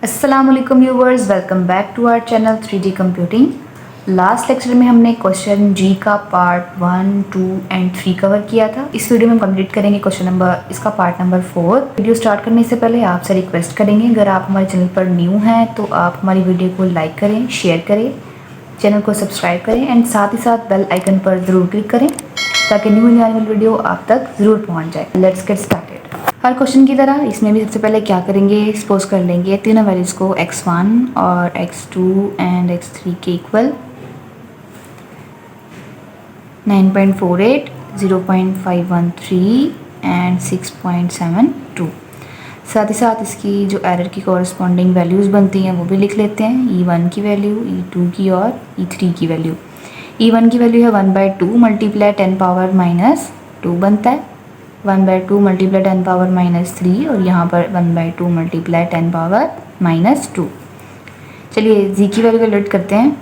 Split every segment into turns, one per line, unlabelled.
अस्सलाम वालेकुम viewers, welcome back to our channel 3D computing. Last lecture में हमने क्वेश्चन जी का पार्ट 1, 2 एंड 3 कवर किया था। इस वीडियो में हम कंप्लीट करेंगे इसका पार्ट नंबर 4। वीडियो स्टार्ट करने से पहले आपसे रिक्वेस्ट करेंगे, अगर आप हमारे चैनल पर न्यू हैं तो आप हमारी वीडियो को लाइक करें, शेयर करें, चैनल को सब्सक्राइब करें एंड साथ ही साथ बेल आइकन पर ज़रूर क्लिक करें ताकि न्यू आने वाली वीडियो आप तक ज़रूर पहुँच जाए। Let's get started. Her question की तरह इसमें भी सबसे पहले क्या करेंगे, सपोज कर लेंगे तीनों वैल्यूज़ को x1 और x2 एंड x3 के इक्वल 9.48, 0.513 एंड 6.72। साथ ही साथ इसकी जो एरर की कॉरस्पॉन्डिंग वैल्यूज़ बनती हैं वो भी लिख लेते हैं। E1 की वैल्यू, E2 की और E3 की वैल्यू। E1 की वैल्यू है 1/2 मल्टीप्लाई 10 पावर -2 बनता है। 1/2 मल्टीप्लाई 10 पावर -3 और यहाँ पर 1/2 मल्टीप्लाई 10 पावर -2। चलिए जी की वैल्यू कैलकुलेट करते हैं।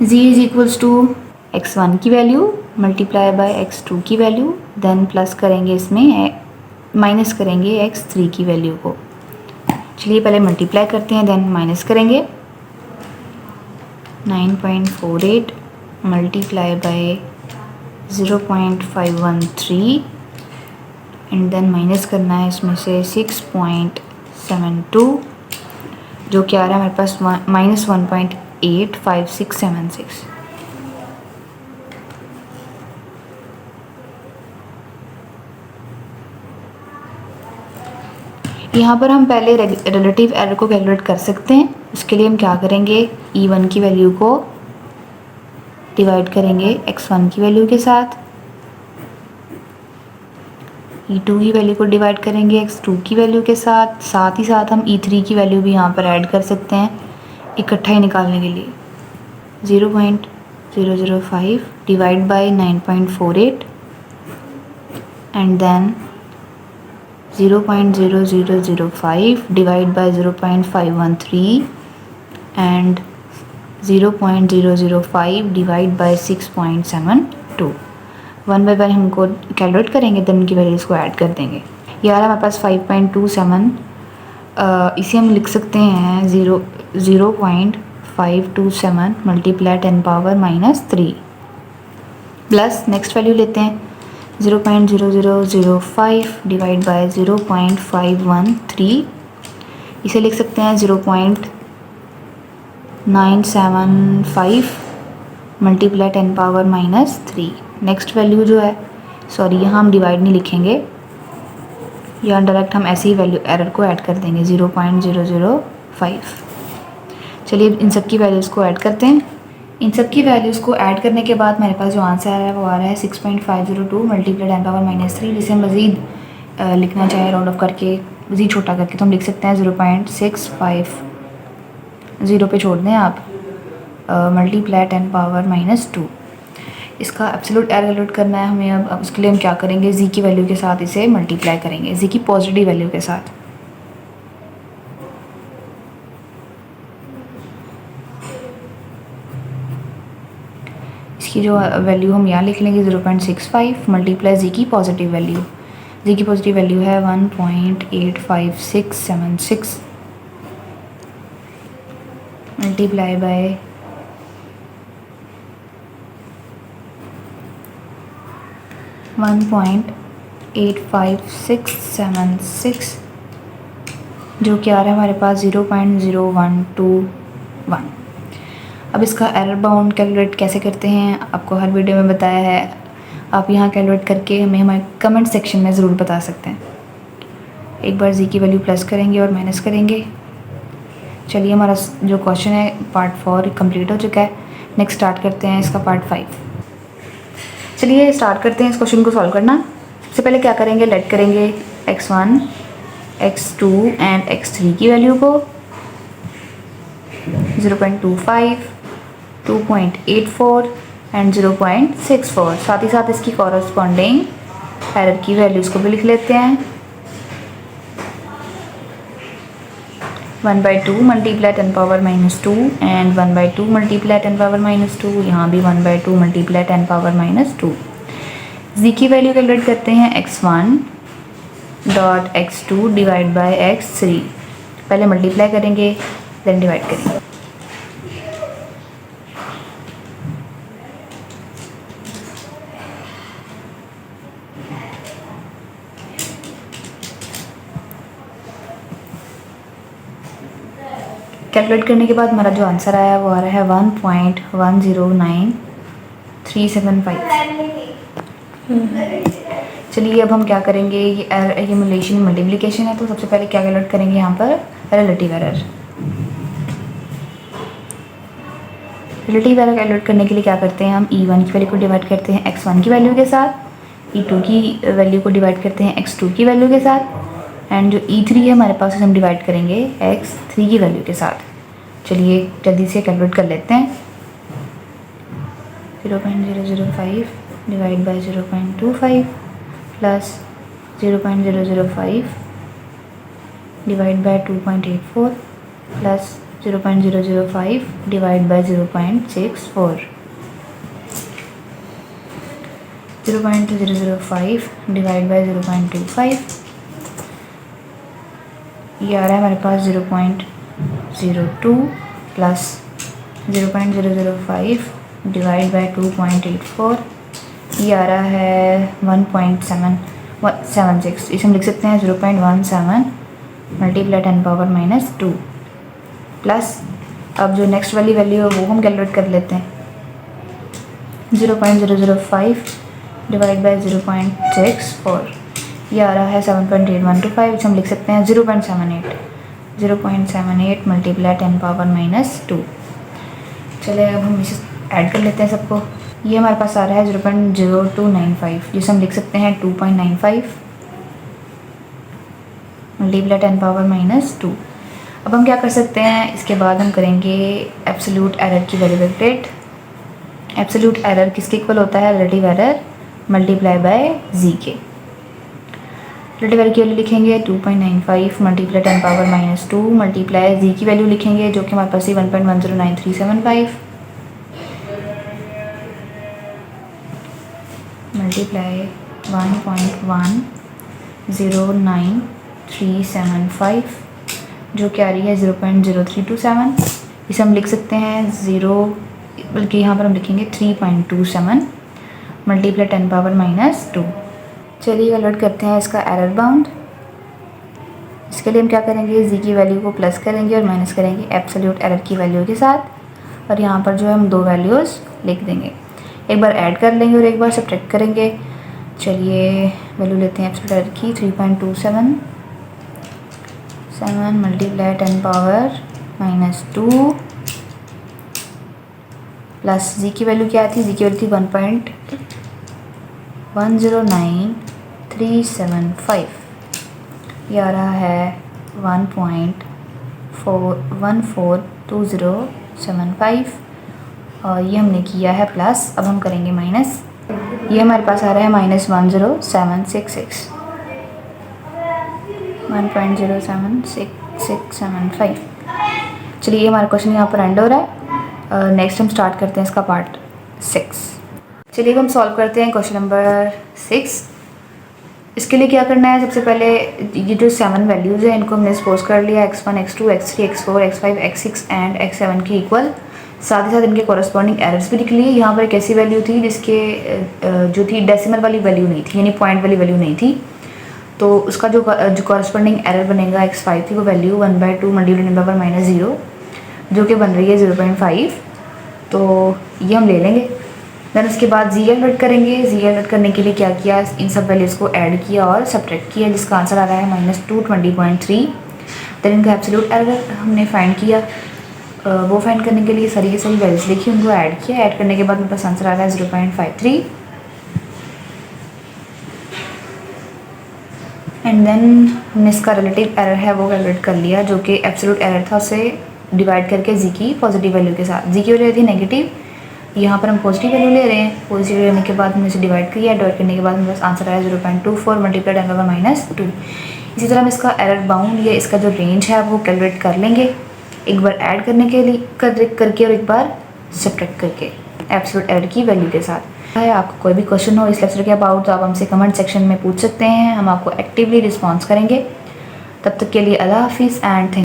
जी इज इक्वल्स टू x1 की वैल्यू मल्टीप्लाई बाय x2 की वैल्यू, देन प्लस करेंगे इसमें माइनस करेंगे x3 की वैल्यू को। चलिए पहले मल्टीप्लाई करते हैं देन माइनस करेंगे। 9.48 multiply by 0.513 and then minus करना है इसमें से 6.72, जो कि आ रहा है हमारे पास -1.85676। यहाँ पर हम पहले रिलेटिव एरर को कैलकुलेट कर सकते हैं। उसके लिए हम क्या करेंगे, E1 की वैल्यू को डिवाइड करेंगे x1 की वैल्यू के साथ, E2 की वैल्यू को डिवाइड करेंगे x2 की वैल्यू के साथ। साथ ही साथ हम E3 की वैल्यू भी यहाँ पर ऐड कर सकते हैं इकट्ठा ही निकालने के लिए। 0.005 divide by 9.48 and then 0.0005 divide by 0.513 and 0.005 divide by 6.72। 1/1 हमको कैलकुलेट करेंगे, देन उनकी वैल्यूज़ को ऐड कर देंगे। ये आ रहा है हमारे पास 5.27। इसे हम लिख सकते हैं 0.527 multiply 10 power -3 plus next value लेते हैं 0.0005 डिवाइड बाय 0.513। इसे लिख सकते हैं 0.975 मल्टीप्लाई 10 पावर -3। नेक्स्ट वैल्यू जो है, सॉरी यहाँ हम डिवाइड नहीं लिखेंगे, या डायरेक्ट हम ऐसी ही वैल्यू एरर को ऐड कर देंगे 0.005। चलिए इन सब की वैल्यूज़ को ऐड करते हैं। इन सब की वैल्यूज़ को ऐड करने के बाद मेरे पास जो आंसर आ रहा है वो आ रहा है 6.502 मल्टीप्लाई 10 पावर -3। जिसे हम मज़ीद लिखना चाहें राउंड ऑफ करके, मज़ीद छोटा करके, तो हम लिख सकते हैं 0.650 पे छोड़ दें आप, मल्टीप्लाई 10 पावर -2। इसका एब्सोल्यूट एरर कैलकुलेट करना है हमें। अब उसके लिए हम क्या करेंगे, जी की वैल्यू के साथ इसे मल्टीप्लाई करेंगे, जी की पॉजिटिव वैल्यू के साथ। इसकी जो वैल्यू हम यहाँ लिख लेंगे 0.65 मल्टीप्लाई जी की पॉजिटिव वैल्यू। जी की पॉजिटिव वैल्यू है 1.85676 मल्टीप्लाई बाय 1.85676, जो कि आ रहा है हमारे पास 0.0121। अब इसका एरर बाउंड कैलकुलेट कैसे करते हैं आपको हर वीडियो में बताया है। आप यहाँ कैलकुलेट करके हमें हमारे कमेंट सेक्शन में ज़रूर बता सकते हैं। एक बार जी की वैल्यू प्लस करेंगे और माइनस करेंगे। चलिए हमारा जो क्वेश्चन है पार्ट 4 कंप्लीट हो चुका है। नेक्स्ट स्टार्ट करते हैं इसका पार्ट 5। चलिए स्टार्ट करते हैं इस क्वेश्चन को सॉल्व करना। सबसे पहले क्या करेंगे, लेट करेंगे x1, x2 एंड x3 की वैल्यू को 0.25, 2.84 एंड 0.64। साथ ही साथ इसकी कॉरस्पॉन्डिंग एरर की वैल्यूज़ को भी लिख लेते हैं। 1/2 multiply 10 power -2 and 1/2 multiply 10 power -2। यहाँ भी 1/2 मल्टीप्लाई 10 पावर -2। जी की वैल्यू कैलकुलेट करते हैं x1 dot x2 divide by x3। पहले मल्टीप्लाई करेंगे देन डिवाइड करेंगे। कैलकुलेट करने के बाद हमारा जो आंसर आया वो आ रहा है 1.109375। चलिए अब हम क्या करेंगे, ये एक्यूमुलेशन मल्टीप्लिकेशन है, तो सबसे पहले क्या कैलकुलेट करेंगे यहाँ पर relative error. Relative error calculate करने के लिए क्या करते हैं, हम E1 की वैल्यू को डिवाइड करते हैं X1 की वैल्यू के साथ, E2 की वैल्यू को डिवाइड करते हैं X2 की वैल्यू के साथ, एंड जो E3 है हमारे पास हम डिवाइड करेंगे X3 की वैल्यू के साथ। चलिए जल्दी से कैलकुलेट कर लेते हैं। 0.005 divide by 0.25 plus 0.005 divide by 2.84 plus 0.005 divide by 0.64, 0.005 divide by 0.25, ये आ रहा है हमारे पास 0.02 प्लस 0.005 डिवाइड बाई 2.84, ये आ रहा है 1.776। इसे हम लिख सकते हैं 0.17 मल्टीप्लाई 10⁻⁻2 प्लस, अब जो नेक्स्ट वाली वैल्यू है वो हम कैलकुलेट कर लेते हैं। 0.005 डिवाइड बाई 0.64, ये आ रहा है 7.8125। इसे हम लिख सकते हैं 0.78 मल्टीप्लाई 10⁻⁻2। चलिए अब हम इसे ऐड कर लेते हैं सबको। ये हमारे पास आ रहा है 0.0295, जिसे हम लिख सकते हैं 2.95 मल्टीप्लाई 10⁻⁻2। अब हम क्या कर सकते हैं, इसके बाद हम करेंगे एब्सोल्यूट एरर की वैल्यू कैलकुलेट। एब्सोल्यूट एरर किसके इक्वल होता है, रिलेटिव एरर मल्टीप्लाई बाय जी के। रिलेटिव एरर की वैल्यू लिखेंगे 2.95 मल्टीप्लाई 10⁻⁻2 मल्टीप्लाई जी की वैल्यू लिखेंगे जो कि हमारे पास 1.109375 मल्टीप्लाई 1.109375 जो कि आ रही है 0.0327। इसे हम लिख सकते हैं 0, बल्कि यहाँ पर हम लिखेंगे 3.27 मल्टीप्लाई 10⁻⁻2। चलिए कैलकुलेट करते हैं इसका एरर बाउंड। इसके लिए हम क्या करेंगे, जी की वैल्यू को प्लस करेंगे और माइनस करेंगे एब्सोल्यूट एरर की वैल्यू के साथ, और यहाँ पर जो है हम दो वैल्यूज़ लिख देंगे, एक बार ऐड कर लेंगे और एक बार सब्ट्रैक्ट करेंगे। चलिए वैल्यू लेते हैं एब्सोल्यूट एरर की 3.27 मल्टीप्लाई 10⁻⁻2 प्लस जी की वैल्यू क्या थी, जी की वैल्यू थी 1.109375, ये आ रहा है 1.142075, और ये हमने किया है प्लस। अब हम करेंगे माइनस, ये हमारे पास आ रहा है -10766 1.07675। चलिए ये हमारा क्वेश्चन यहाँ पर एंड हो रहा है। नेक्स्ट हम स्टार्ट करते हैं इसका पार्ट 6। चलिए अब हम सॉल्व करते हैं क्वेश्चन नंबर 6। इसके लिए क्या करना है, सबसे पहले ये जो 7 वैल्यूज़ हैं इनको हमने सपोज कर लिया x1 x2 x3 x4 x5 x6 and x7 के इक्वल। साथ ही साथ इनके कॉरस्पॉन्डिंग एरर्स भी लिख लिए। यहाँ पर एक ऐसी वैल्यू थी जिसके जो थी डेसिमल वाली वैल्यू नहीं थी, यानी पॉइंट वाली वैल्यू नहीं थी, तो उसका जो कॉरस्पॉन्डिंग एरर बनेगा x5 थी वो वैल्यू 1/2 मल्टीप्लाई 10⁻⁻0 जो कि बन रही है 0.5, तो ये हम ले लेंगे। देन उसके बाद जी कैलकुलेट करेंगे। जी कैलकुलेट करने के लिए क्या किया, इन सब वैल्यूज़ को ऐड किया और सब्ट्रैक्ट किया, जिसका आंसर आ रहा है -220.3। देन इनका एब्सोल्यूट एरर हमने फाइंड किया, वो फाइंड करने के लिए सारी की सारी वैल्यूज़ लिखी, उनको ऐड किया। ऐड करने के बाद मेरे पास आंसर आ रहा है 0.53। एंड देन हमने इसका रिलेटिव एरर है वो कैलकुलेट कर लिया, जो कि एब्सोल्यूट एरर था, उसे डिवाइड करके जी की पॉजिटिव वैल्यू के साथ। जी की वैल्यू थी नेगेटिव, यहाँ पर हम पॉजिटिव वैल्यू ले रहे हैं। पॉजिटिव लेने के बाद हमने इसे डिवाइड किया, डिवाइड करने के बाद मेरे पास आंसर आया 0.24 मल्टीप्लाई 10⁻⁻2। इसी तरह हम इसका एरर बाउंड या इसका जो रेंज है वो कैलकुलेट कर लेंगे, एक बार ऐड करने के लिए करके और एक बार सब्ट्रैक्ट करके एब्सोल्यूट एरर की वैल्यू के साथ। है आपको कोई भी क्वेश्चन हो इस लेक्चर के अबाउट तो आप हमसे कमेंट सेक्शन में पूछ सकते हैं, हम आपको एक्टिवली रिस्पॉन्स करेंगे। तब तक के लिए अल्लाह हाफिज़ एंड थैंक